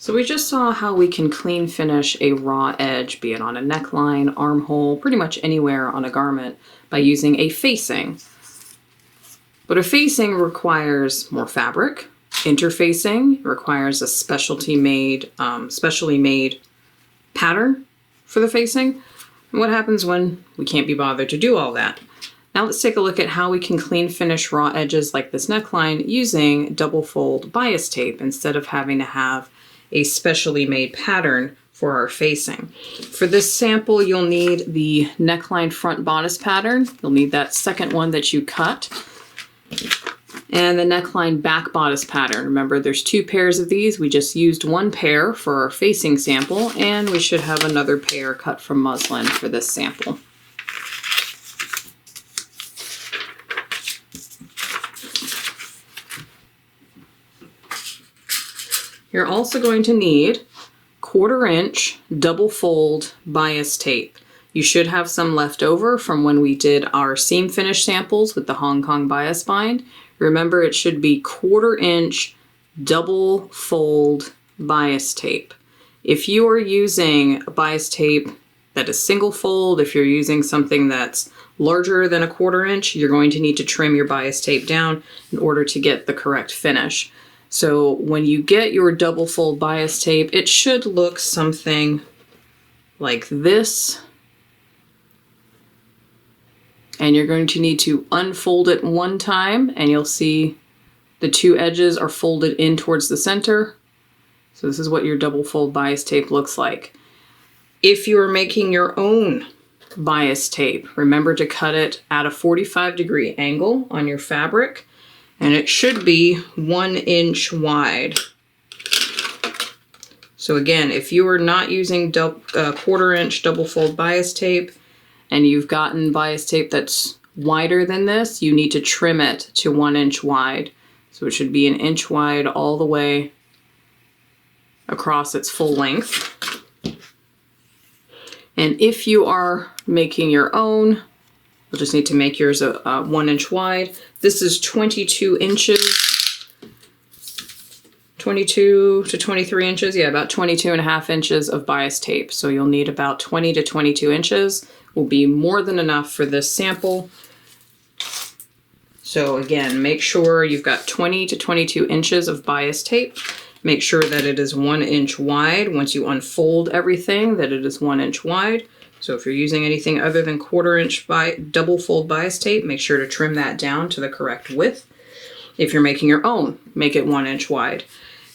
So we just saw how we can clean finish a raw edge, be it on a neckline, armhole, pretty much anywhere on a garment, by using a facing. But a facing requires more fabric. Interfacing requires a specially made pattern for the facing. And what happens when we can't be bothered to do all that? Now let's take a look at how we can clean finish raw edges like this neckline using double fold bias tape instead of having to have a specially made pattern for our facing. For this sample, you'll need the neckline front bodice pattern. You'll need that second one that you cut. And the neckline back bodice pattern. Remember, there's 2 pairs of these. We just used 1 pair for our facing sample, and we should have another pair cut from muslin for this sample. You're also going to need 1/4 inch double fold bias tape. You should have some left over from when we did our seam finish samples with the Hong Kong bias bind. Remember, it should be 1/4 inch double fold bias tape. If you are using a bias tape that is single fold, if you're using something that's larger than 1/4 inch, you're going to need to trim your bias tape down in order to get the correct finish. So when you get your double fold bias tape, it should look something like this. And you're going to need to unfold it 1 time, and you'll see the 2 edges are folded in towards the center. So this is what your double fold bias tape looks like. If you are making your own bias tape, remember to cut it at a 45-degree angle on your fabric, and it should be 1 inch wide. So again, if you are not using 1/4 inch double fold bias tape, and you've gotten bias tape that's wider than this, you need to trim it to 1 inch wide. So it should be 1 inch wide all the way across its full length. And if you are making your own, you'll just need to make yours a 1 inch wide. This is 22 inches, 22 to 23 inches, yeah, about 22.5 inches of bias tape. So you'll need about 20 to 22 inches. Will be more than enough for this sample. So again, make sure you've got 20 to 22 inches of bias tape. Make sure that it is 1 inch wide. Once you unfold everything, that it is 1 inch wide. So if you're using anything other than 1/4 inch double fold bias tape, make sure to trim that down to the correct width. If you're making your own, make it 1 inch wide.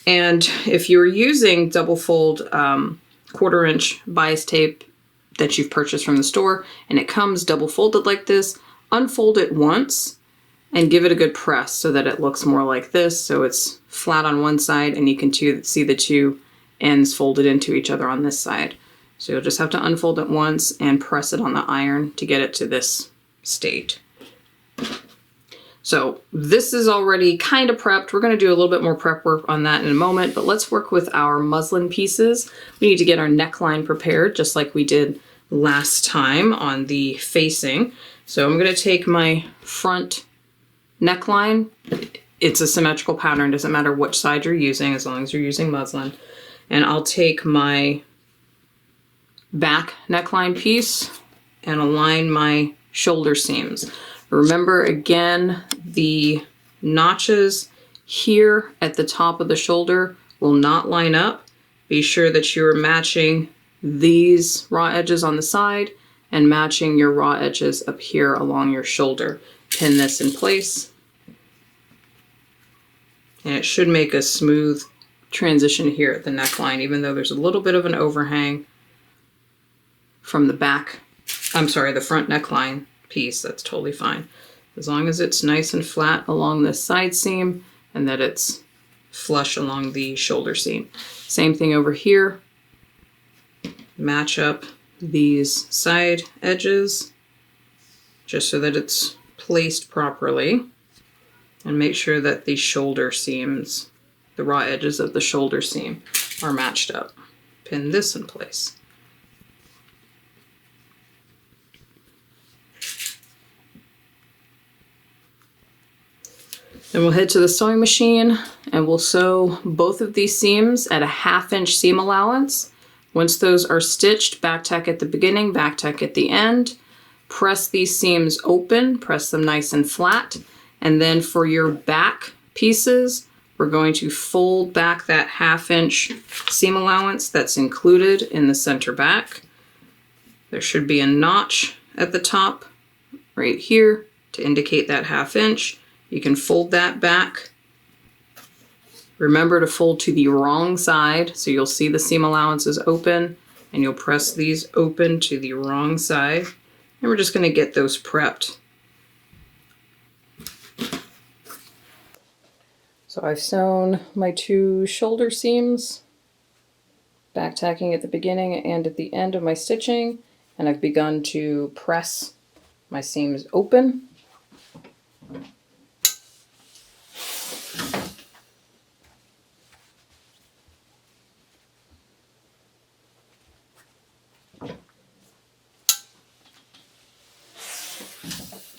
And if you're using double fold 1/4 inch bias tape that you've purchased from the store and it comes double folded like this, unfold it once and give it a good press so that it looks more like this. So it's flat on one side and you can see the 2 ends folded into each other on this side. So you'll just have to unfold it once and press it on the iron to get it to this state. So this is already kind of prepped. We're going to do a little bit more prep work on that in a moment, but let's work with our muslin pieces. We need to get our neckline prepared just like we did last time on the facing. So I'm going to take my front neckline. It's a symmetrical pattern. Doesn't matter which side you're using as long as you're using muslin. And I'll take my back neckline piece and align my shoulder seams. Remember again, the notches here at the top of the shoulder will not line up. Be sure that you're matching these raw edges on the side and matching your raw edges up here along your shoulder. Pin this in place. And it should make a smooth transition here at the neckline, even though there's a little bit of an overhang from the the front neckline piece. That's totally fine. As long as it's nice and flat along this side seam and that it's flush along the shoulder seam. Same thing over here. Match up these side edges just so that it's placed properly, and make sure that the shoulder seams, the raw edges of the shoulder seam, are matched up. Pin this in place. Then we'll head to the sewing machine and we'll sew both of these seams at a 1/2 inch seam allowance. Once those are stitched, back tack at the beginning, back tack at the end. Press these seams open, press them nice and flat. And then for your back pieces, we're going to fold back that 1/2 inch seam allowance that's included in the center back. There should be a notch at the top right here to indicate that 1/2 inch. You can fold that back. Remember to fold to the wrong side, so you'll see the seam allowances open, and you'll press these open to the wrong side. And we're just going to get those prepped. So I've sewn my 2 shoulder seams, back tacking at the beginning and at the end of my stitching, and I've begun to press my seams open.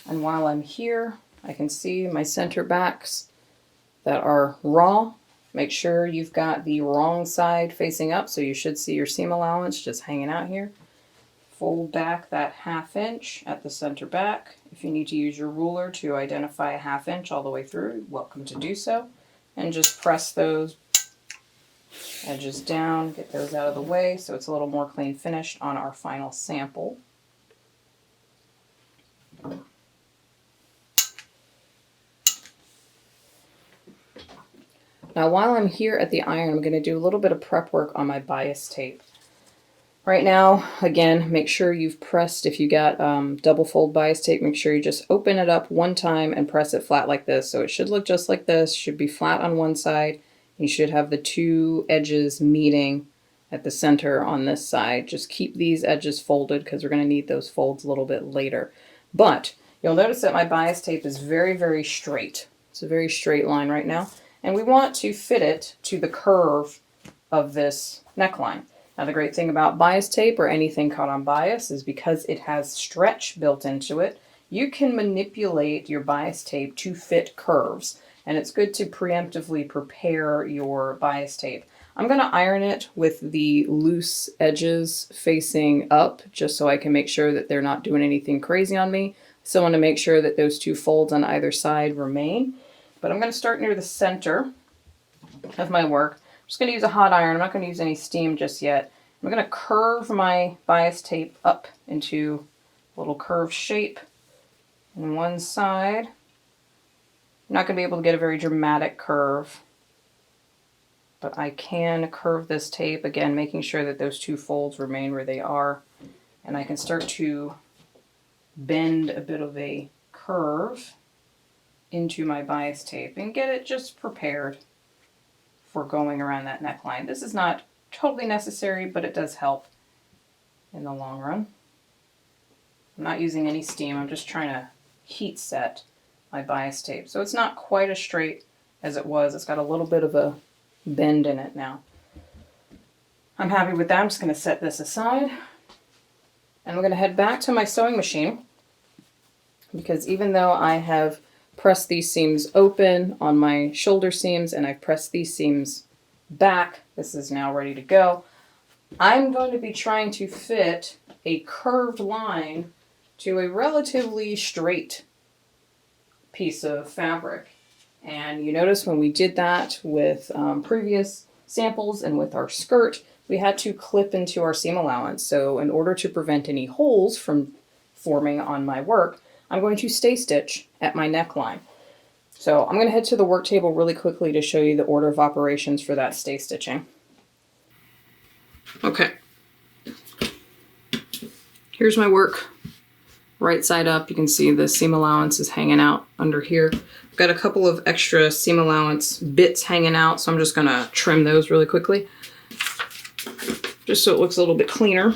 And while I'm here, I can see my center backs that are raw. Make sure you've got the wrong side facing up, so you should see your seam allowance just hanging out here. Fold back that 1/2 inch at the center back. If you need to use your ruler to identify a 1/2 inch all the way through, welcome to do so. And just press those edges down, get those out of the way so it's a little more clean finished on our final sample. Now while I'm here at the iron, I'm going to do a little bit of prep work on my bias tape. Right now, again, make sure you've pressed, if you got double fold bias tape, make sure you just open it up one time and press it flat like this. So it should look just like this, should be flat on one side. You should have the 2 edges meeting at the center on this side. Just keep these edges folded because we're going to need those folds a little bit later. But you'll notice that my bias tape is very, very straight. It's a very straight line right now. And we want to fit it to the curve of this neckline. Now the great thing about bias tape or anything cut on bias is because it has stretch built into it, you can manipulate your bias tape to fit curves. And it's good to preemptively prepare your bias tape. I'm going to iron it with the loose edges facing up just so I can make sure that they're not doing anything crazy on me. So I want to make sure that those 2 folds on either side remain. But I'm going to start near the center of my work. I'm just going to use a hot iron. I'm not going to use any steam just yet. I'm going to curve my bias tape up into a little curved shape on one side. I'm not going to be able to get a very dramatic curve, but I can curve this tape, again, making sure that those 2 folds remain where they are. And I can start to bend a bit of a curve into my bias tape and get it just prepared for going around that neckline. This is not totally necessary, but it does help in the long run. I'm not using any steam, I'm just trying to heat set my bias tape. So it's not quite as straight as it was. It's got a little bit of a bend in it now. I'm happy with that. I'm just going to set this aside. And I'm going to head back to my sewing machine because even though I have pressed these seams open on my shoulder seams and I've pressed these seams back, this is now ready to go. I'm going to be trying to fit a curved line to a relatively straight piece of fabric. And you notice when we did that with previous samples and with our skirt, we had to clip into our seam allowance. So in order to prevent any holes from forming on my work, I'm going to stay stitch at my neckline. So I'm going to head to the work table really quickly to show you the order of operations for that stay stitching. Okay. Here's my work. Right side up, you can see the seam allowance is hanging out under here. I've got a couple of extra seam allowance bits hanging out, so I'm just going to trim those really quickly, just so it looks a little bit cleaner.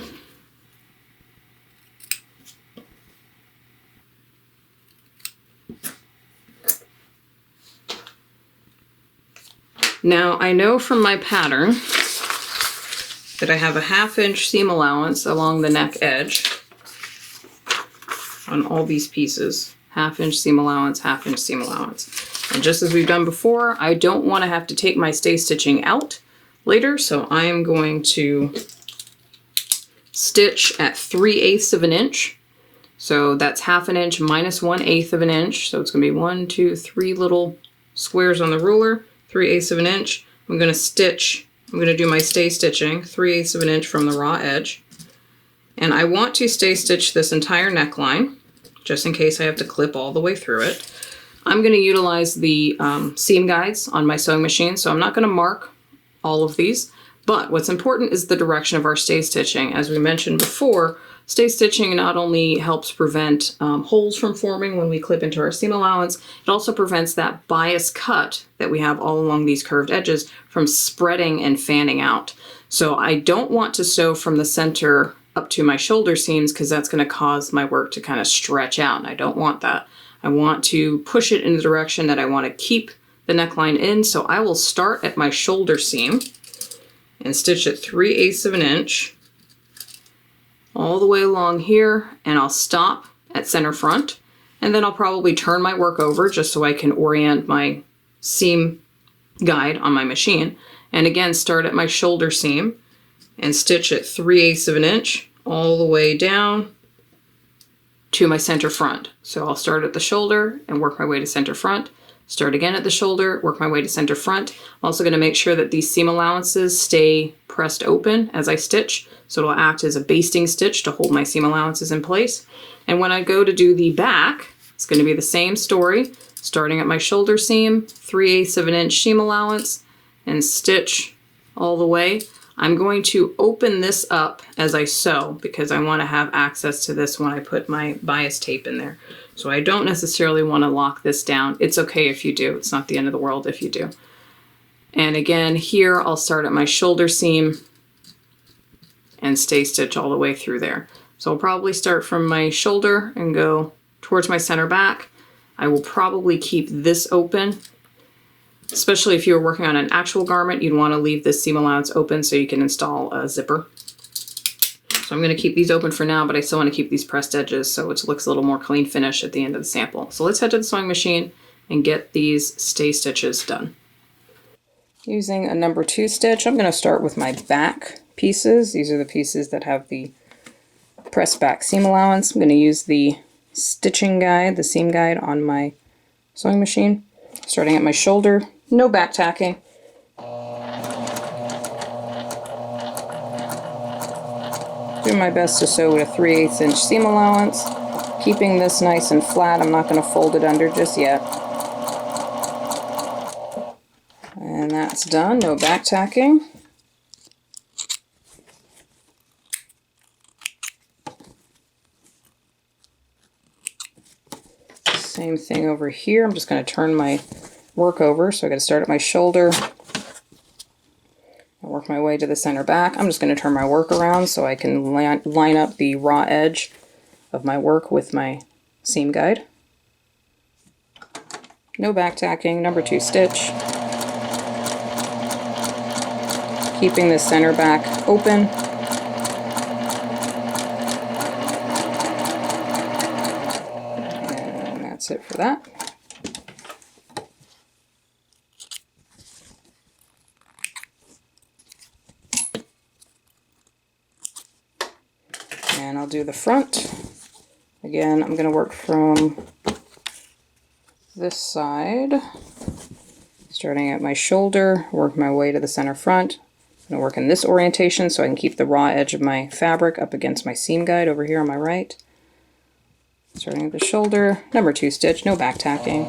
Now I know from my pattern that I have a 1/2 inch seam allowance along the neck edge on all these pieces. 1/2 inch seam allowance, 1/2 inch seam allowance. And just as we've done before, I don't want to have to take my stay stitching out later, so I am going to stitch at 3/8 of an inch. So that's 1/2 inch minus 1/8 of an inch. So it's going to be 1, 2, 3 little squares on the ruler, 3/8 of an inch. I'm going to stitch, I'm going to do my stay stitching 3/8 of an inch from the raw edge. And I want to stay stitch this entire neckline, just in case I have to clip all the way through it. I'm going to utilize the seam guides on my sewing machine, so I'm not going to mark all of these. But what's important is the direction of our stay stitching. As we mentioned before, stay stitching not only helps prevent holes from forming when we clip into our seam allowance, it also prevents that bias cut that we have all along these curved edges from spreading and fanning out. So I don't want to sew from the center up to my shoulder seams because that's going to cause my work to kind of stretch out, and I don't want that. I want to push it in the direction that I want to keep the neckline in, so I will start at my shoulder seam and stitch at 3/8 of an inch all the way along here, and I'll stop at center front, and then I'll probably turn my work over just so I can orient my seam guide on my machine, and again start at my shoulder seam and stitch at 3/8 of an inch all the way down to my center front. So I'll start at the shoulder and work my way to center front, start again at the shoulder, work my way to center front. I'm also going to make sure that these seam allowances stay pressed open as I stitch, so it'll act as a basting stitch to hold my seam allowances in place. And when I go to do the back, it's going to be the same story, starting at my shoulder seam, 3/8 of an inch seam allowance, and stitch all the way. I'm going to open this up as I sew because I want to have access to this when I put my bias tape in there. So I don't necessarily want to lock this down. It's okay if you do. It's not the end of the world if you do. And again, here I'll start at my shoulder seam and stay stitch all the way through there. So I'll probably start from my shoulder and go towards my center back. I will probably keep this open. Especially if you're working on an actual garment, you'd want to leave this seam allowance open so you can install a zipper. So I'm going to keep these open for now, but I still want to keep these pressed edges so it looks a little more clean finish at the end of the sample. So let's head to the sewing machine and get these stay stitches done. Using a number 2 stitch, I'm going to start with my back pieces. These are the pieces that have the pressed back seam allowance. I'm going to use the stitching guide, the seam guide on my sewing machine. Starting at my shoulder, no back tacking. Do my best to sew with a 3/8 inch seam allowance, keeping this nice and flat. I'm not going to fold it under just yet. And that's done, no back tacking. Same thing over here. I'm just going to turn my work over. So I got to start at my shoulder and work my way to the center back. I'm just going to turn my work around so I can line up the raw edge of my work with my seam guide. No back tacking, number 2 stitch. Keeping the center back open. That's it for that. And I'll do the front. Again, I'm going to work from this side, starting at my shoulder, work my way to the center front. I'm going to work in this orientation so I can keep the raw edge of my fabric up against my seam guide over here on my right. Starting at the shoulder, number 2 stitch, no back tacking.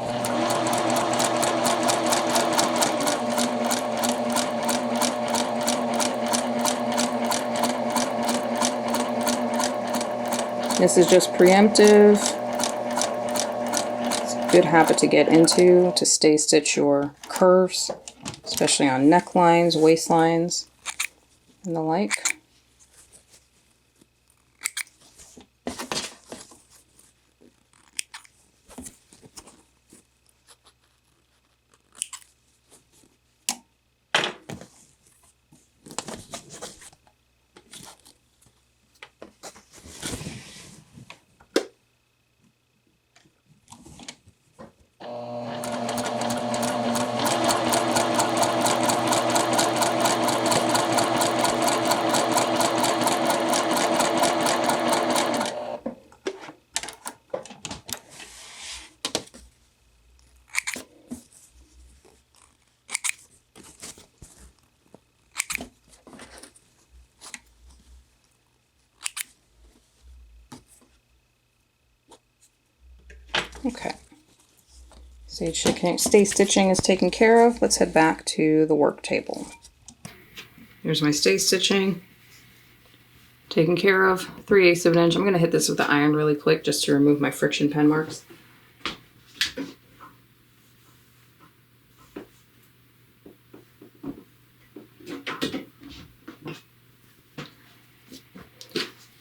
This is just preemptive. It's a good habit to get into to stay stitch your curves, especially on necklines, waistlines, and the like. Okay. Stay stitching is taken care of. Let's head back to the work table. Here's my stay stitching. Taken care of. 3/8 of an inch. I'm going to hit this with the iron really quick just to remove my friction pen marks.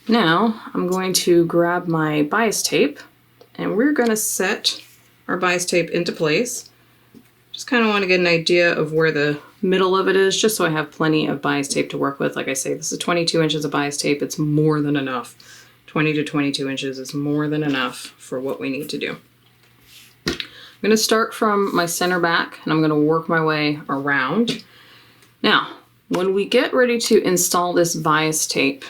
Now I'm going to grab my bias tape and we're going to set our bias tape into place. Just kind of want to get an idea of where the middle of it is, just so I have plenty of bias tape to work with. Like I say, this is 22 inches of bias tape. It's more than enough. 20 to 22 inches is more than enough for what we need to do. I'm going to start from my center back and I'm going to work my way around. Now, when we get ready to install this bias tape,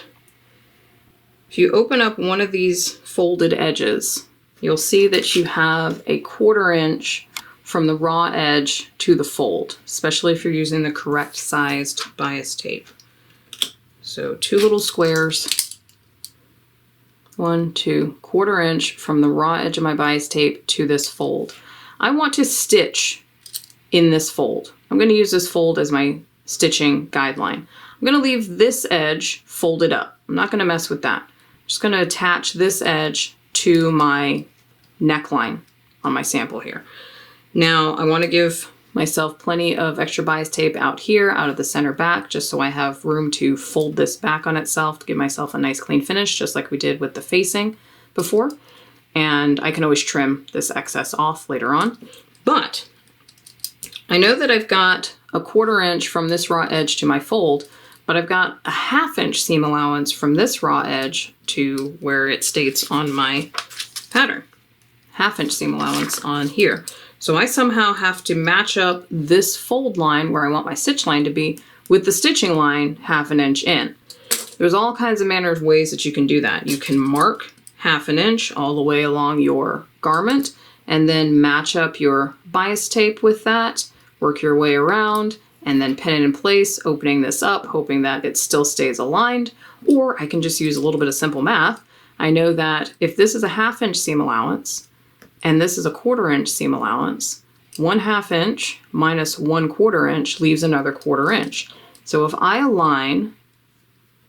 if you open up one of these folded edges, you'll see that you have a 1/4 inch from the raw edge to the fold, especially if you're using the correct sized bias tape. So 2 little squares, 1, 2, 1/4 inch from the raw edge of my bias tape to this fold. I want to stitch in this fold. I'm going to use this fold as my stitching guideline. I'm going to leave this edge folded up. I'm not going to mess with that. I'm just going to attach this edge to my neckline on my sample here. Now I want to give myself plenty of extra bias tape out here, out of the center back, just so I have room to fold this back on itself to give myself a nice clean finish, just like we did with the facing before. And I can always trim this excess off later on. But I know that I've got a 1/4 inch from this raw edge to my fold, but I've got a 1/2 inch seam allowance from this raw edge to where it states on my pattern. 1/2 inch seam allowance on here. So I somehow have to match up this fold line where I want my stitch line to be with the stitching line 1/2 inch in. There's all kinds of manner of ways that you can do that. You can mark 1/2 inch all the way along your garment and then match up your bias tape with that, work your way around, and then pin it in place, opening this up, hoping that it still stays aligned. Or I can just use a little bit of simple math. I know that if this is a 1/2 inch seam allowance and this is a 1/4 inch seam allowance, 1/2 inch minus 1/4 inch leaves another 1/4 inch. So if I align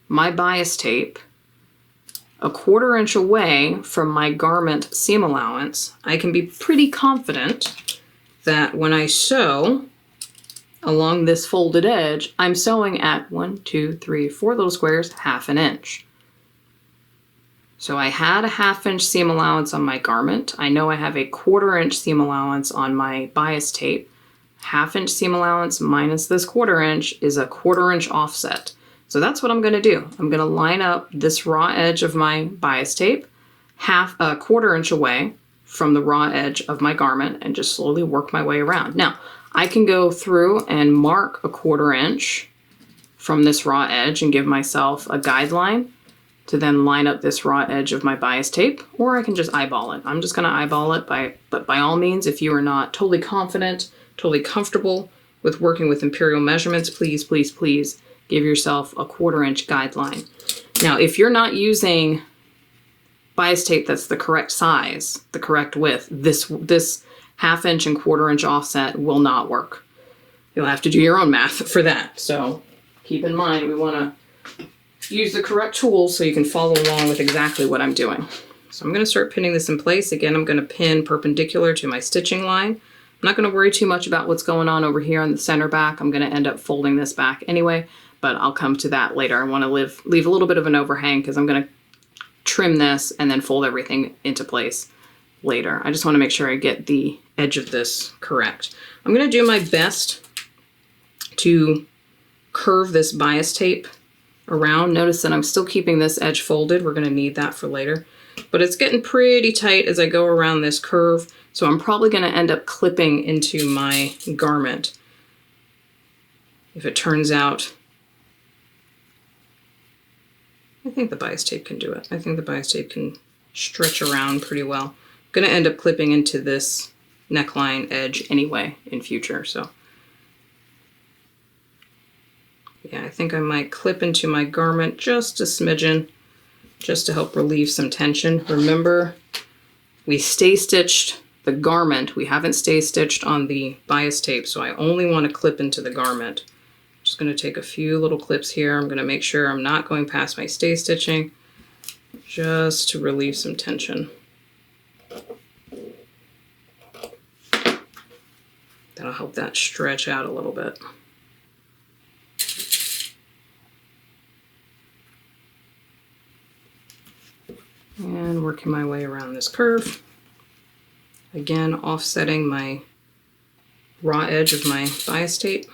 my bias tape a 1/4 inch away from my garment seam allowance, I can be pretty confident that when I sew along this folded edge, I'm sewing at 1, 2, 3, 4 little squares, 1/2 inch. So I had a 1/2 inch seam allowance on my garment. I know I have a 1/4 inch seam allowance on my bias tape. 1/2 inch seam allowance minus this 1/4 inch is a 1/4 inch offset. So that's what I'm going to do. I'm going to line up this raw edge of my bias tape a 1/4 inch away from the raw edge of my garment and just slowly work my way around. Now, I can go through and mark a 1/4 inch from this raw edge and give myself a guideline to then line up this raw edge of my bias tape, or I can just eyeball it. I'm just going to eyeball it, but by all means, if you are not totally confident, totally comfortable with working with imperial measurements, please, please, please give yourself a 1/4 inch guideline. Now, if you're not using bias tape that's the correct size, the correct width, this 1/2 inch and 1/4 inch offset will not work. You'll have to do your own math for that. So keep in mind, we want to use the correct tools so you can follow along with exactly what I'm doing. So I'm going to start pinning this in place. Again, I'm going to pin perpendicular to my stitching line. I'm not going to worry too much about what's going on over here on the center back. I'm going to end up folding this back anyway, but I'll come to that later. I want to leave a little bit of an overhang because I'm going to trim this and then fold everything into place later. I just want to make sure I get the edge of this correct. I'm going to do my best to curve this bias tape around. Notice that I'm still keeping this edge folded. We're going to need that for later. But it's getting pretty tight as I go around this curve, so I'm probably going to end up clipping into my garment if it turns out. I think the bias tape can do it. I think the bias tape can stretch around pretty well. I'm going to end up clipping into this neckline edge anyway in future, so yeah, I think I might clip into my garment just a smidgen, just to help relieve some tension. Remember, we stay stitched the garment. We haven't stay stitched on the bias tape, so I only want to clip into the garment. I'm just going to take a few little clips here. I'm going to make sure I'm not going past my stay stitching, just to relieve some tension. That'll help that stretch out a little bit. And working my way around this curve. Again, offsetting my raw edge of my bias tape.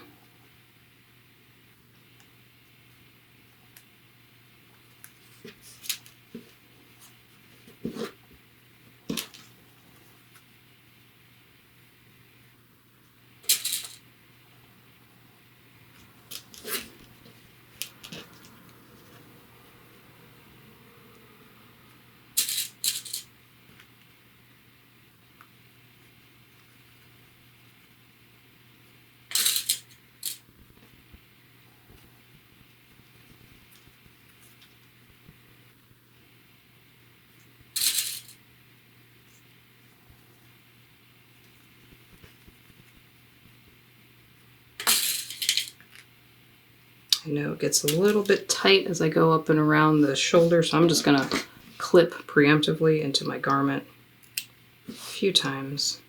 I know it gets a little bit tight as I go up and around the shoulder, so I'm just going to clip preemptively into my garment a few times.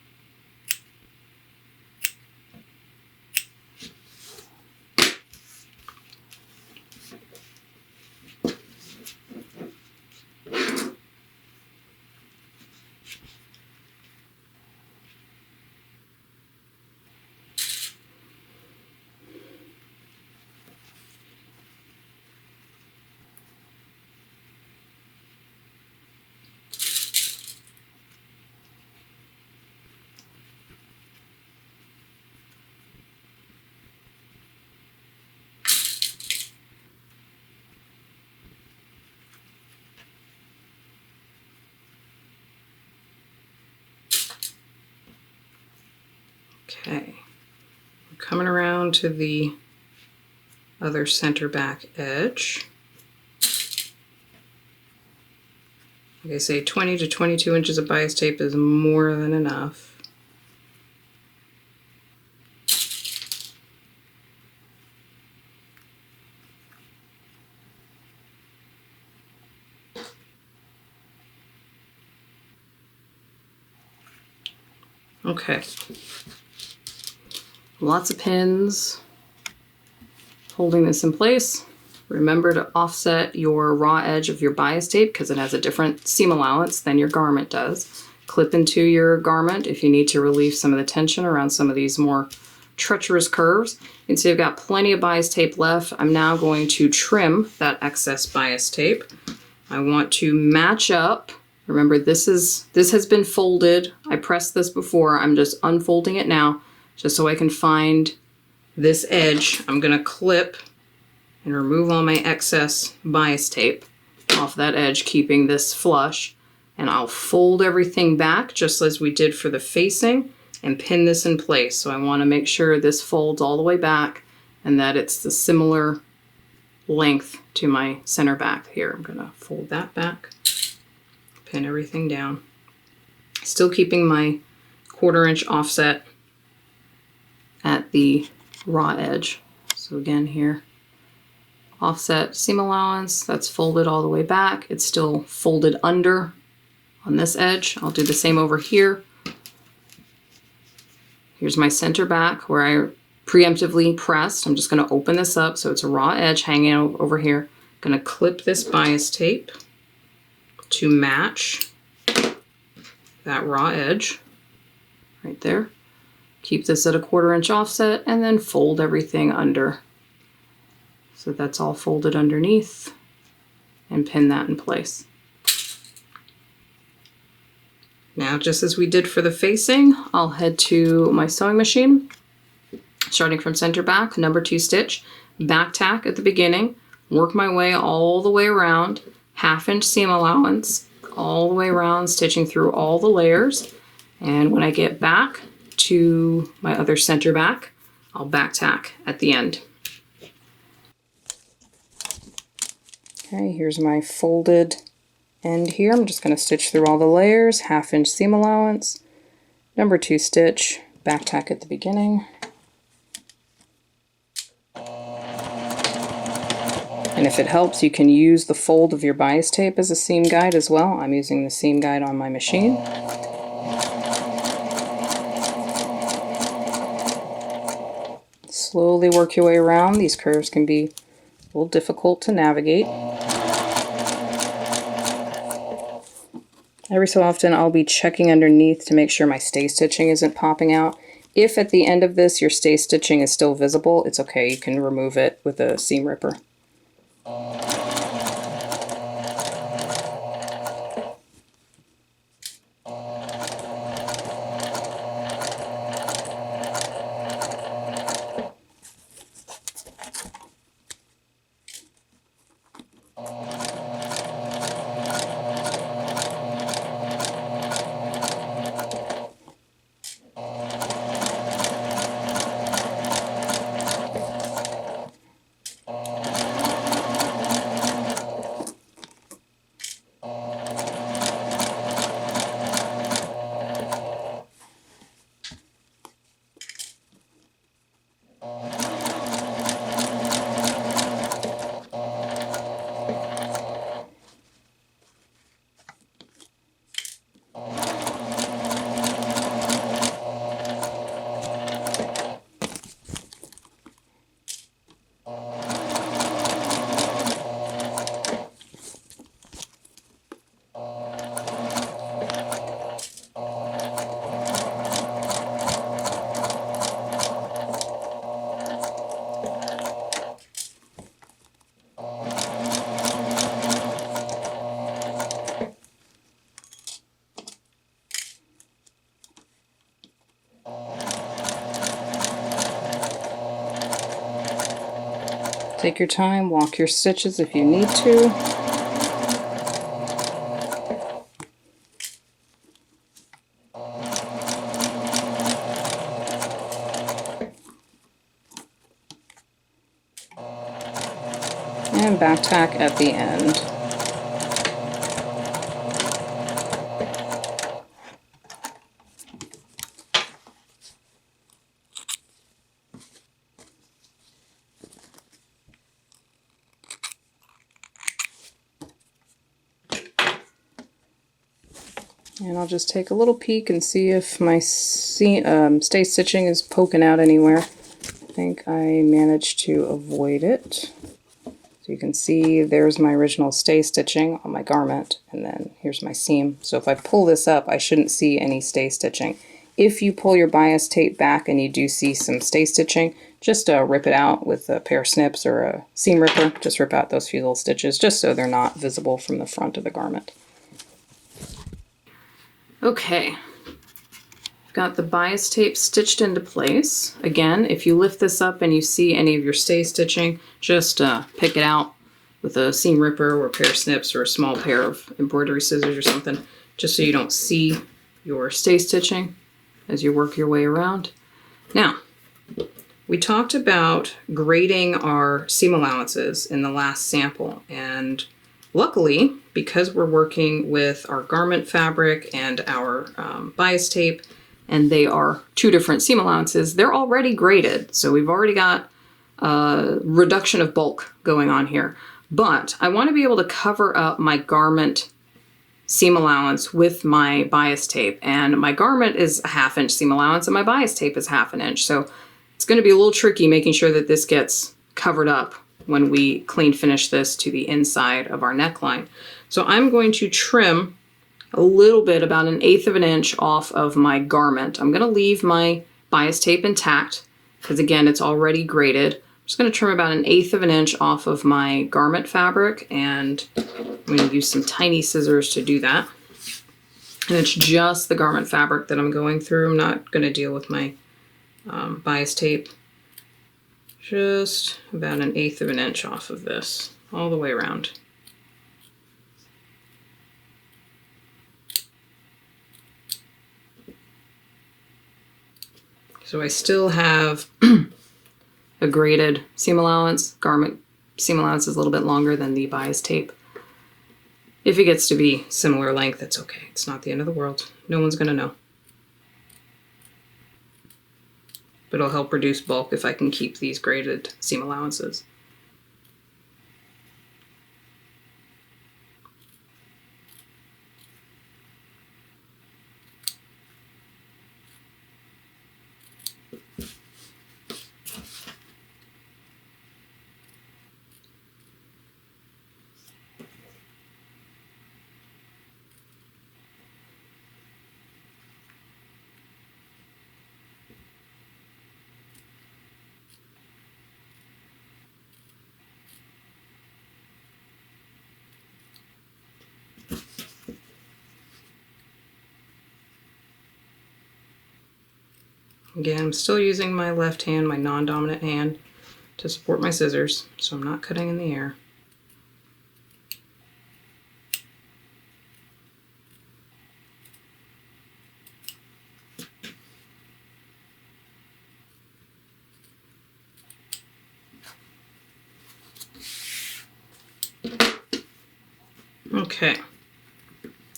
Okay, I'm coming around to the other center back edge. Like I say, 20 to 22 inches of bias tape is more than enough. Okay. Lots of pins holding this in place. Remember to offset your raw edge of your bias tape because it has a different seam allowance than your garment does. Clip into your garment if you need to relieve some of the tension around some of these more treacherous curves. You can see I've got plenty of bias tape left. I'm now going to trim that excess bias tape. I want to match up. Remember, this has been folded. I pressed this before. I'm just unfolding it now just so I can find this edge. I'm going to clip and remove all my excess bias tape off that edge, keeping this flush. And I'll fold everything back just as we did for the facing and pin this in place. So I want to make sure this folds all the way back and that it's the similar length to my center back here. I'm going to fold that back, pin everything down. Still keeping my 1/4 inch offset at the raw edge. So again here, offset seam allowance, that's folded all the way back. It's still folded under on this edge. I'll do the same over here. Here's my center back where I preemptively pressed. I'm just going to open this up so it's a raw edge hanging over here. I'm going to clip this bias tape to match that raw edge right there. Keep this at a 1/4 inch offset and then fold everything under. So that's all folded underneath and pin that in place. Now, just as we did for the facing, I'll head to my sewing machine, starting from center back, number 2 stitch, back tack at the beginning, work my way all the way around, 1/2 inch seam allowance, all the way around, stitching through all the layers. And when I get back to my other center back, I'll back tack at the end. Okay, here's my folded end here. I'm just going to stitch through all the layers, 1/2 inch seam allowance, number 2 stitch, back tack at the beginning. And if it helps, you can use the fold of your bias tape as a seam guide as well. I'm using the seam guide on my machine. Slowly work your way around. These curves can be a little difficult to navigate. Every so often I'll be checking underneath to make sure my stay stitching isn't popping out. If at the end of this your stay stitching is still visible, it's okay. You can remove it with a seam ripper. Take your time, walk your stitches if you need to. And back tack at the end. And I'll just take a little peek and see if my stay stitching is poking out anywhere. I think I managed to avoid it. So you can see there's my original stay stitching on my garment, and then here's my seam. So if I pull this up, I shouldn't see any stay stitching. If you pull your bias tape back and you do see some stay stitching, just rip it out with a pair of snips or a seam ripper. Just rip out those few little stitches just so they're not visible from the front of the garment. Okay, I've got the bias tape stitched into place. Again, if you lift this up and you see any of your stay stitching, just pick it out with a seam ripper or a pair of snips or a small pair of embroidery scissors or something, just so you don't see your stay stitching as you work your way around. Now, we talked about grading our seam allowances in the last sample, and luckily, because we're working with our garment fabric and our bias tape, and they are 2 different seam allowances, they're already graded. So we've already got a reduction of bulk going on here. But I want to be able to cover up my garment seam allowance with my bias tape. And my garment is a 1/2 inch seam allowance and my bias tape is 1/2 inch. So it's going to be a little tricky making sure that this gets covered up when we clean finish this to the inside of our neckline. So I'm going to trim a little bit, about 1/8 of an inch off of my garment. I'm going to leave my bias tape intact because again, it's already graded. I'm just going to trim about 1/8 of an inch off of my garment fabric, and I'm going to use some tiny scissors to do that. And it's just the garment fabric that I'm going through. I'm not going to deal with my bias tape. Just about 1/8 of an inch off of this, all the way around. So I still have a graded seam allowance. Garment seam allowance is a little bit longer than the bias tape. If it gets to be similar length, it's okay. It's not the end of the world. No one's gonna know. But it'll help reduce bulk if I can keep these graded seam allowances. Again, I'm still using my left hand, my non-dominant hand, to support my scissors, so I'm not cutting in the air. Okay,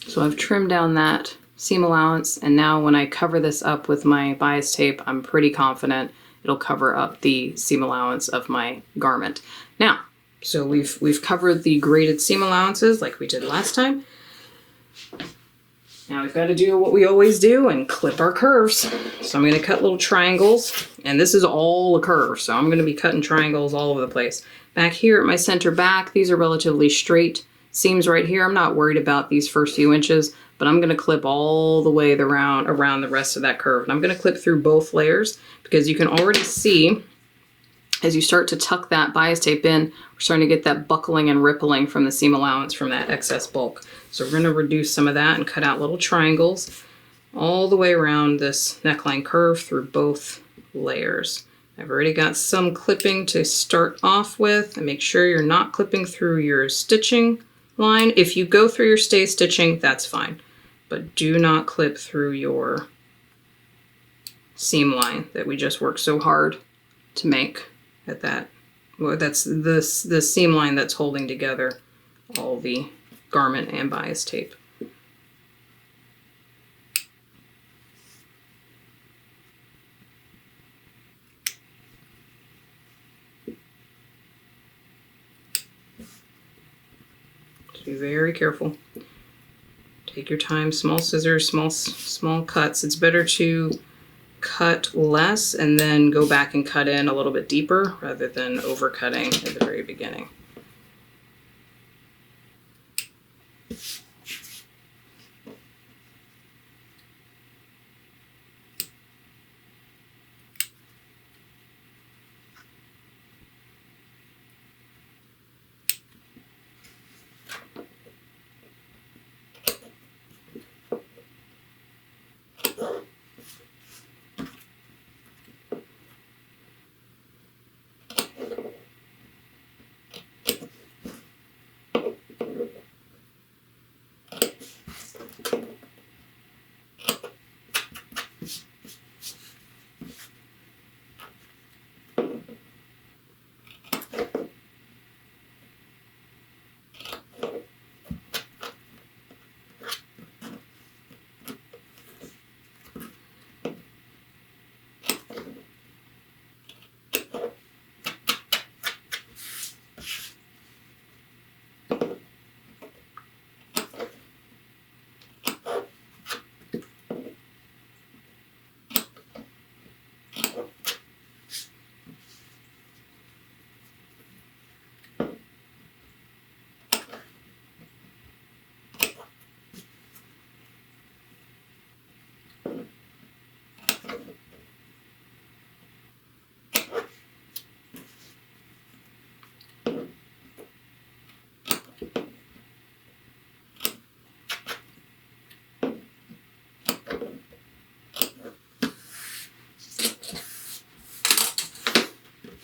so I've trimmed down that seam allowance, and now when I cover this up with my bias tape, I'm pretty confident it'll cover up the seam allowance of my garment. Now, so we've covered the graded seam allowances like we did last time. Now we've got to do what we always do and clip our curves. So I'm going to cut little triangles, and this is all a curve, so I'm going to be cutting triangles all over the place. Back here at my center back, these are relatively straight seams right here. I'm not worried about these first few inches, but I'm going to clip all the way around the rest of that curve. And I'm going to clip through both layers because you can already see as you start to tuck that bias tape in, we're starting to get that buckling and rippling from the seam allowance from that excess bulk. So we're going to reduce some of that and cut out little triangles all the way around this neckline curve through both layers. I've already got some clipping to start off with, and make sure you're not clipping through your stitching line. If you go through your stay stitching, that's fine, but do not clip through your seam line that we just worked so hard to make at that. Well, that's the seam line that's holding together all the garment and bias tape. Be very careful. Take your time, small scissors, small cuts. It's better to cut less and then go back and cut in a little bit deeper rather than overcutting at the very beginning.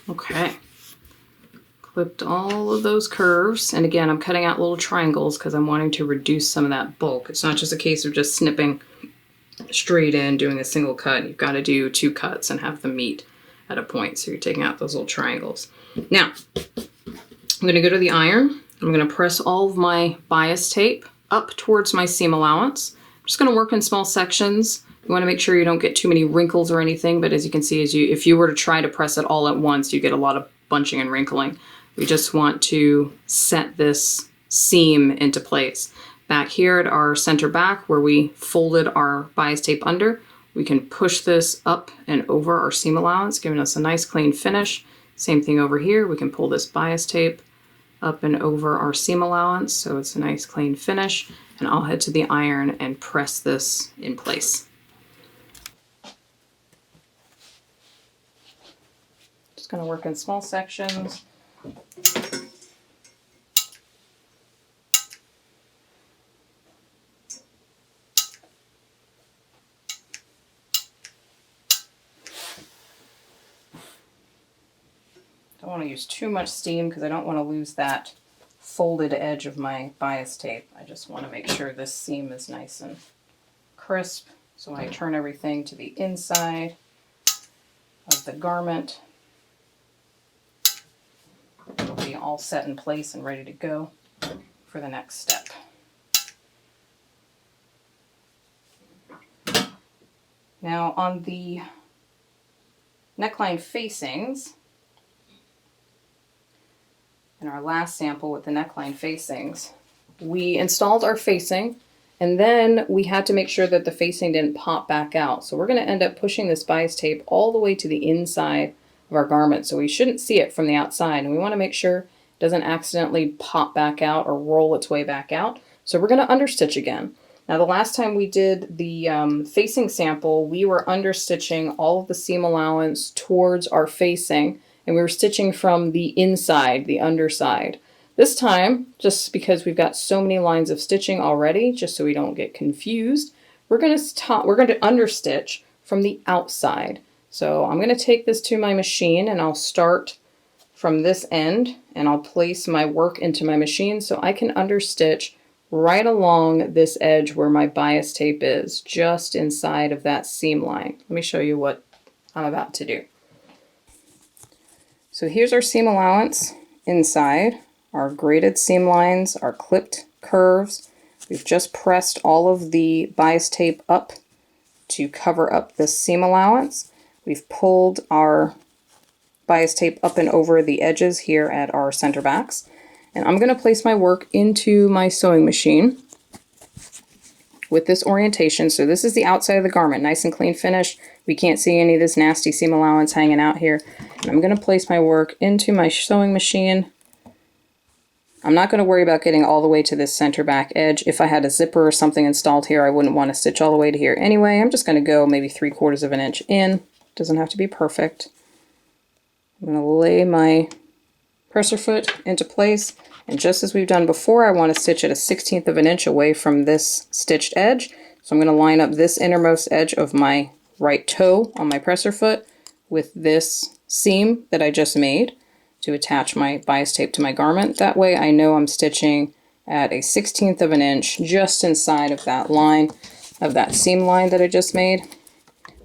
Okay, clipped all of those curves, and again I'm cutting out little triangles because I'm wanting to reduce some of that bulk. It's not just a case of just snipping straight in, doing a single cut. You've got to do 2 cuts and have them meet at a point, so you're taking out those little triangles. Now I'm going to go to the iron. I'm going to press all of my bias tape up towards my seam allowance. I'm just going to work in small sections. You want to make sure you don't get too many wrinkles or anything, but as you can see, if you were to try to press it all at once, you get a lot of bunching and wrinkling. We just want to set this seam into place. Back here at our center back where we folded our bias tape under, we can push this up and over our seam allowance, giving us a nice clean finish. Same thing over here, we can pull this bias tape up and over our seam allowance so it's a nice clean finish, and I'll head to the iron and press this in place. Just going to work in small sections. Don't want to use too much steam because I don't want to lose that folded edge of my bias tape. I just want to make sure this seam is nice and crisp. So when I turn everything to the inside of the garment, it'll be all set in place and ready to go for the next step. Now on the neckline facings, in our last sample with the neckline facings, we installed our facing and then we had to make sure that the facing didn't pop back out. So we're going to end up pushing this bias tape all the way to the inside of our garment, so we shouldn't see it from the outside, and we want to make sure it doesn't accidentally pop back out or roll its way back out. So we're going to understitch again. Now the last time we did the facing sample, we were understitching all of the seam allowance towards our facing, and we were stitching from the inside, the underside. This time, just because we've got so many lines of stitching already, just so we don't get confused, we're going to understitch from the outside. So I'm going to take this to my machine and I'll start from this end and I'll place my work into my machine so I can understitch right along this edge where my bias tape is, just inside of that seam line. Let me show you what I'm about to do. So here's our seam allowance inside, our graded seam lines, our clipped curves. We've just pressed all of the bias tape up to cover up this seam allowance. We've pulled our bias tape up and over the edges here at our center backs. And I'm going to place my work into my sewing machine with this orientation. So this is the outside of the garment, nice and clean finish. We can't see any of this nasty seam allowance hanging out here. And I'm going to place my work into my sewing machine. I'm not going to worry about getting all the way to this center back edge. If I had a zipper or something installed here, I wouldn't want to stitch all the way to here anyway. I'm just going to go maybe 3/4 of an inch in. Doesn't have to be perfect. I'm going to lay my presser foot into place, and just as we've done before, I want to stitch at a 1/16 of an inch away from this stitched edge. So I'm going to line up this innermost edge of my right toe on my presser foot with this seam that I just made to attach my bias tape to my garment. That way I know I'm stitching at a 1/16 of an inch just inside of that line, of that seam line that I just made.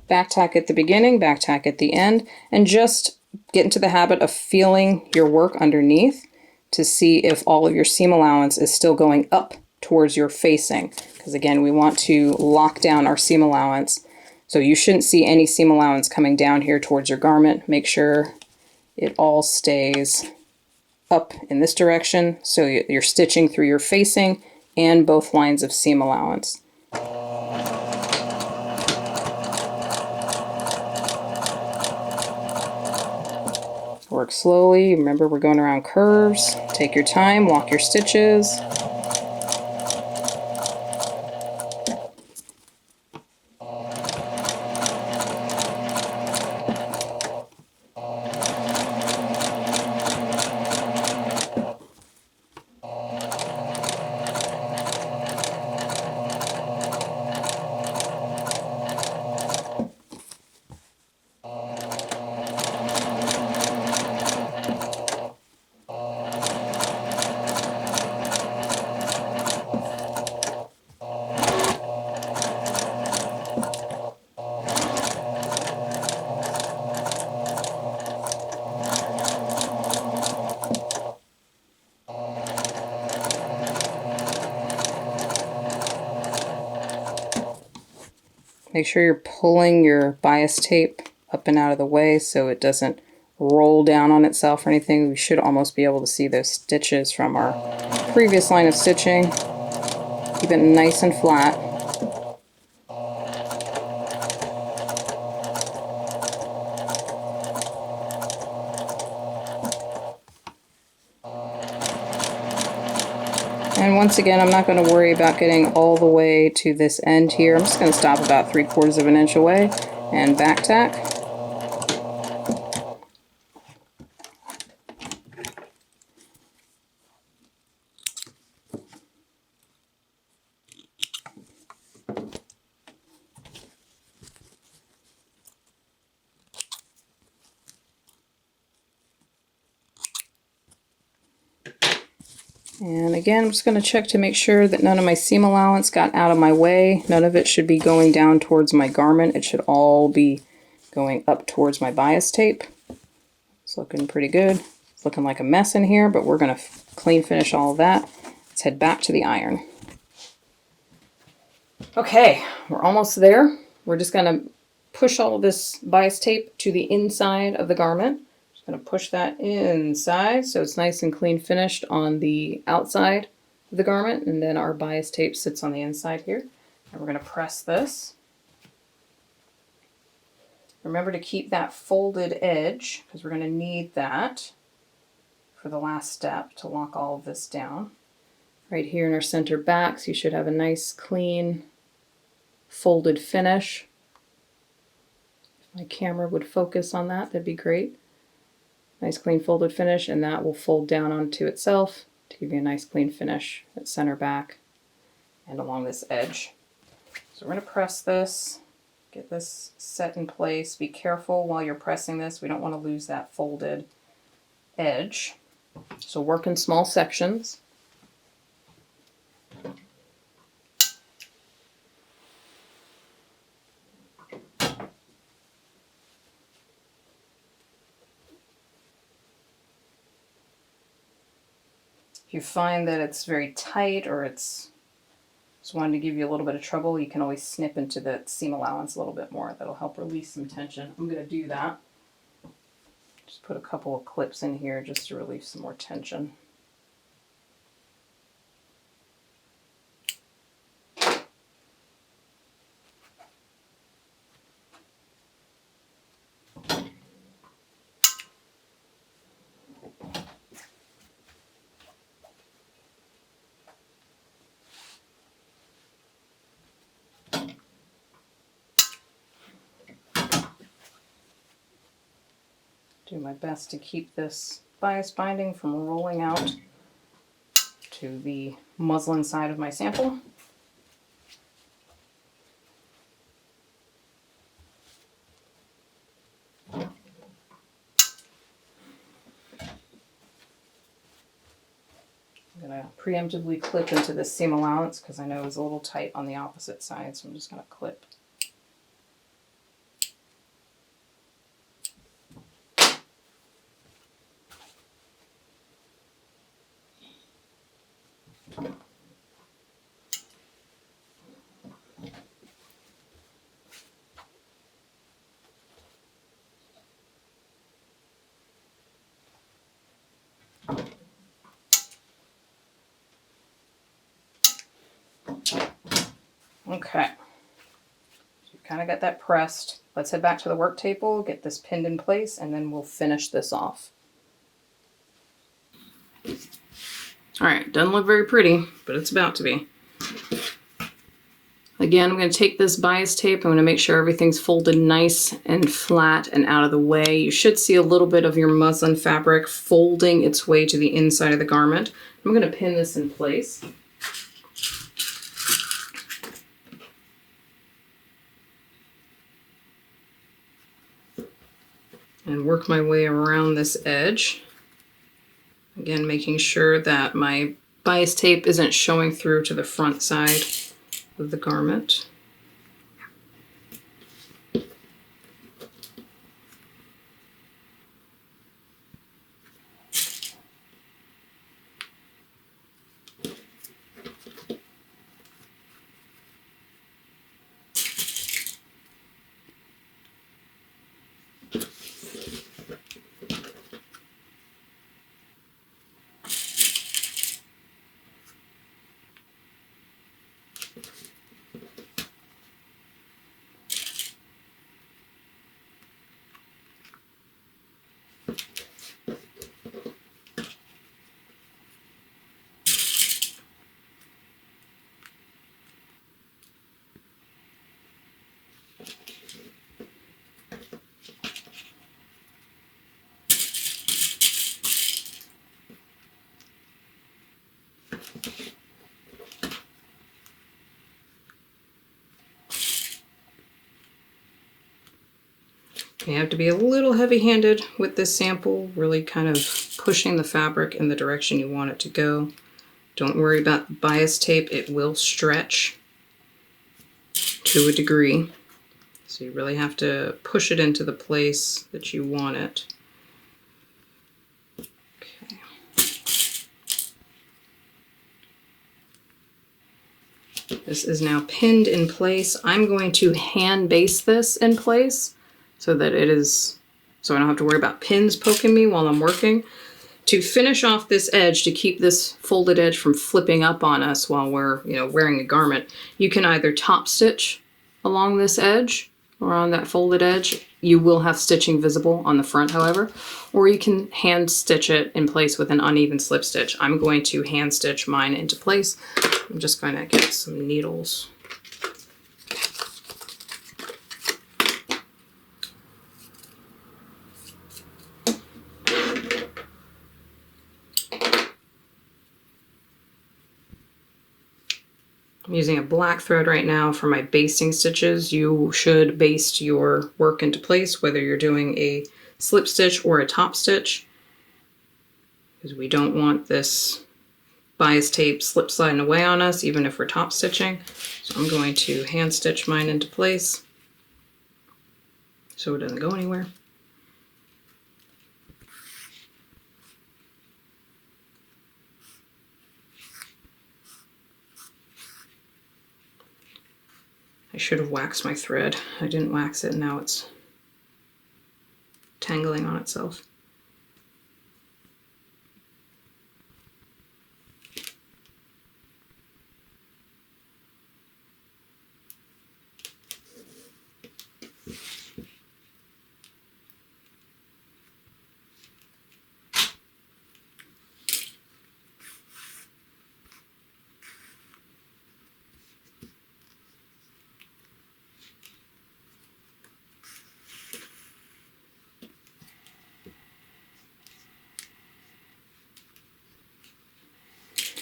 Back tack at the beginning, back tack at the end, and just get into the habit of feeling your work underneath to see if all of your seam allowance is still going up towards your facing. Because again, we want to lock down our seam allowance. So you shouldn't see any seam allowance coming down here towards your garment. Make sure it all stays up in this direction so you're stitching through your facing and both lines of seam allowance. Work slowly. Remember, we're going around curves. Take your time, walk your stitches. Make sure you're pulling your bias tape up and out of the way so it doesn't roll down on itself or anything. We should almost be able to see those stitches from our previous line of stitching. Keep it nice and flat. And once again, I'm not going to worry about getting all the way to this end here. I'm just going to stop about 3/4 of an inch away and back tack. And again, I'm just going to check to make sure that none of my seam allowance got out of my way. None of it should be going down towards my garment. It should all be going up towards my bias tape. It's looking pretty good. It's looking like a mess in here, but we're going to clean finish all of that. Let's head back to the iron. Okay, we're almost there. We're just going to push all of this bias tape to the inside of the garment. Going to push that inside so it's nice and clean finished on the outside of the garment, and then our bias tape sits on the inside here. And we're going to press this. Remember to keep that folded edge because we're going to need that for the last step to lock all of this down. Right here in our center backs, you should have a nice clean folded finish. If my camera would focus on that, that'd be great. Nice clean folded finish, and that will fold down onto itself to give you a nice clean finish at center back and along this edge. So we're going to press this, get this set in place. Be careful while you're pressing this. We don't want to lose that folded edge. So work in small sections. If you find that it's very tight or it's just wanting to give you a little bit of trouble, you can always snip into the seam allowance a little bit more. That'll help release some tension. I'm going to do that. Just put a couple of clips in here just to relieve some more tension. Do my best to keep this bias binding from rolling out to the muslin side of my sample. I'm going to preemptively clip into this seam allowance because I know it's a little tight on the opposite side, so I'm just going to clip. Okay, so you've kind of got that pressed. Let's head back to the work table, get this pinned in place, and then we'll finish this off. All right, doesn't look very pretty, but it's about to be. Again, I'm going to take this bias tape. I'm going to make sure everything's folded nice and flat and out of the way. You should see a little bit of your muslin fabric folding its way to the inside of the garment. I'm going to pin this in place. And work my way around this edge. Again, making sure that my bias tape isn't showing through to the front side of the garment. You have to be a little heavy-handed with this sample, really kind of pushing the fabric in the direction you want it to go. Don't worry about the bias tape, it will stretch to a degree. So you really have to push it into the place that you want it. Okay. This is now pinned in place. I'm going to hand base this in place so that it is, so I don't have to worry about pins poking me while I'm working. To finish off this edge, to keep this folded edge from flipping up on us while we're, wearing a garment, you can either top stitch along this edge or on that folded edge. You will have stitching visible on the front, however, or you can hand stitch it in place with an uneven slip stitch. I'm going to hand stitch mine into place. I'm just going to get some needles. I'm using a black thread right now for my basting stitches. You should baste your work into place, whether you're doing a slip stitch or a top stitch, because we don't want this bias tape slip sliding away on us, even if we're top stitching. So I'm going to hand stitch mine into place so it doesn't go anywhere. I should have waxed my thread. I didn't wax it, and now it's tangling on itself.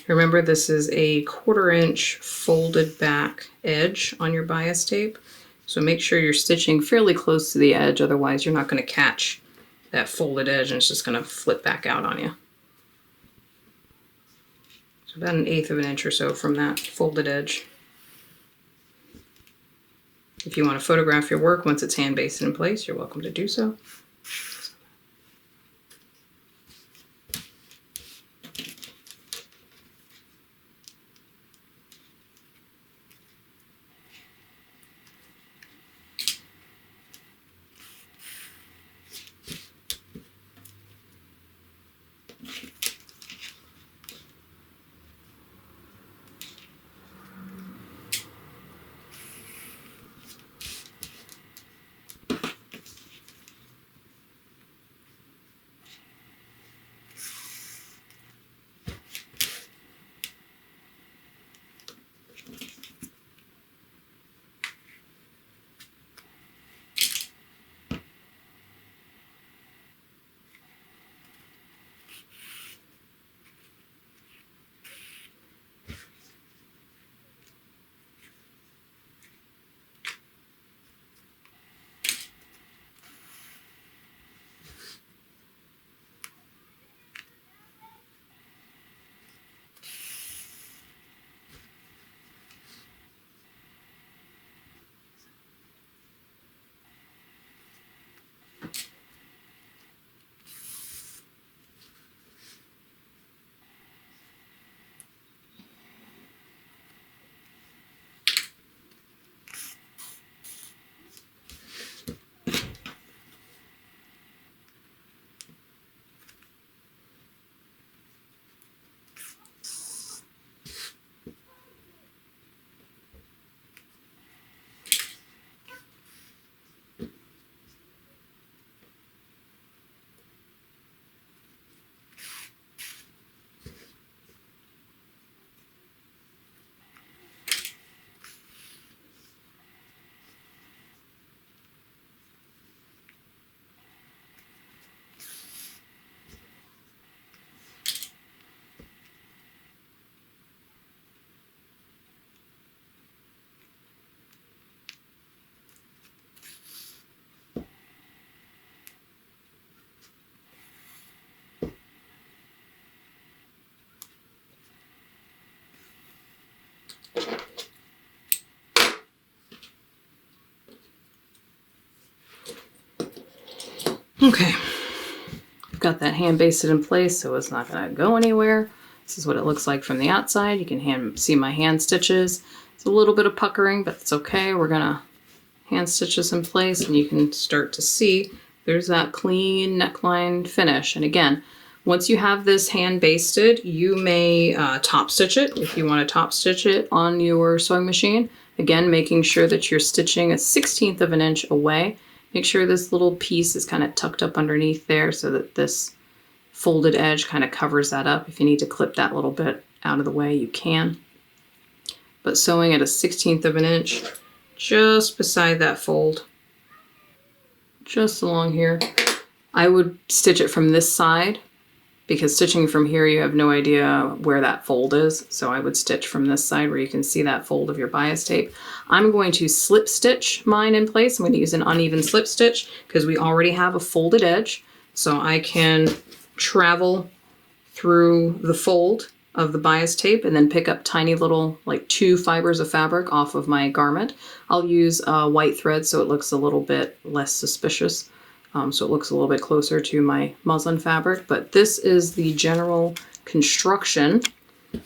Remember, this is a 1/4 inch folded back edge on your bias tape. So make sure you're stitching fairly close to the edge, otherwise you're not going to catch that folded edge and it's just going to flip back out on you. So about 1/8 of an inch or so from that folded edge. If you want to photograph your work once it's hand basted in place, you're welcome to do so. Okay, I've got that hand basted in place, so it's not gonna go anywhere. This is what it looks like from the outside. You can see my hand stitches. It's a little bit of puckering, but it's okay. We're gonna hand stitch this in place, and you can start to see there's that clean neckline finish. And again, once you have this hand basted, you may top stitch it if you want to top stitch it on your sewing machine. Again, making sure that you're stitching a 1/16 of an inch away. Make sure this little piece is kind of tucked up underneath there so that this folded edge kind of covers that up. If you need to clip that little bit out of the way, you can. But sewing at a 1/16 of an inch just beside that fold, just along here. I would stitch it from this side because stitching from here, you have no idea where that fold is. So I would stitch from this side where you can see that fold of your bias tape. I'm going to slip stitch mine in place. I'm going to use an uneven slip stitch because we already have a folded edge. So I can travel through the fold of the bias tape and then pick up tiny little, like 2 fibers of fabric off of my garment. I'll use white thread so it looks a little bit less suspicious. So it looks a little bit closer to my muslin fabric, but this is the general construction.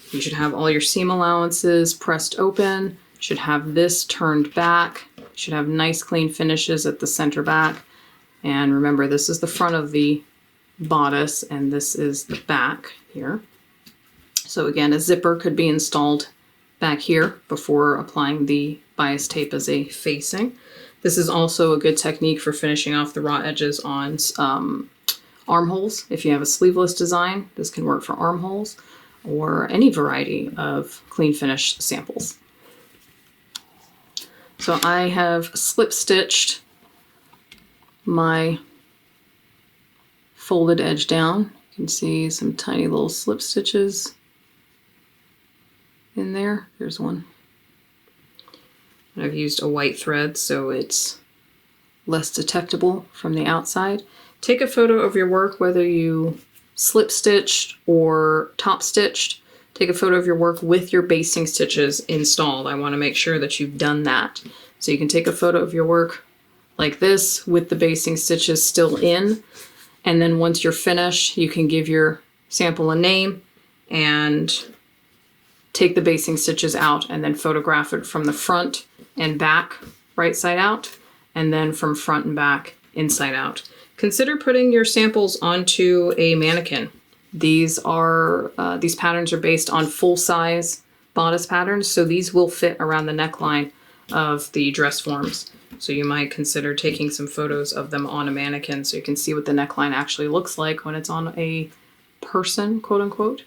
You should have all your seam allowances pressed open, should have this turned back, should have nice clean finishes at the center back. And remember, this is the front of the bodice and this is the back here. So again, a zipper could be installed back here before applying the bias tape as a facing. This is also a good technique for finishing off the raw edges on armholes. If you have a sleeveless design, this can work for armholes or any variety of clean finish samples. So I have slip stitched my folded edge down. You can see some tiny little slip stitches in there. There's one. I've used a white thread so it's less detectable from the outside. Take a photo of your work, whether you slip stitched or top stitched. Take a photo of your work with your basting stitches installed. I want to make sure that you've done that. So you can take a photo of your work like this with the basting stitches still in. And then once you're finished, you can give your sample a name and take the basting stitches out and then photograph it from the front and back, right side out, and then from front and back, inside out. Consider putting your samples onto a mannequin. These patterns are based on full-size bodice patterns, so these will fit around the neckline of the dress forms. So you might consider taking some photos of them on a mannequin so you can see what the neckline actually looks like when it's on a person, quote unquote.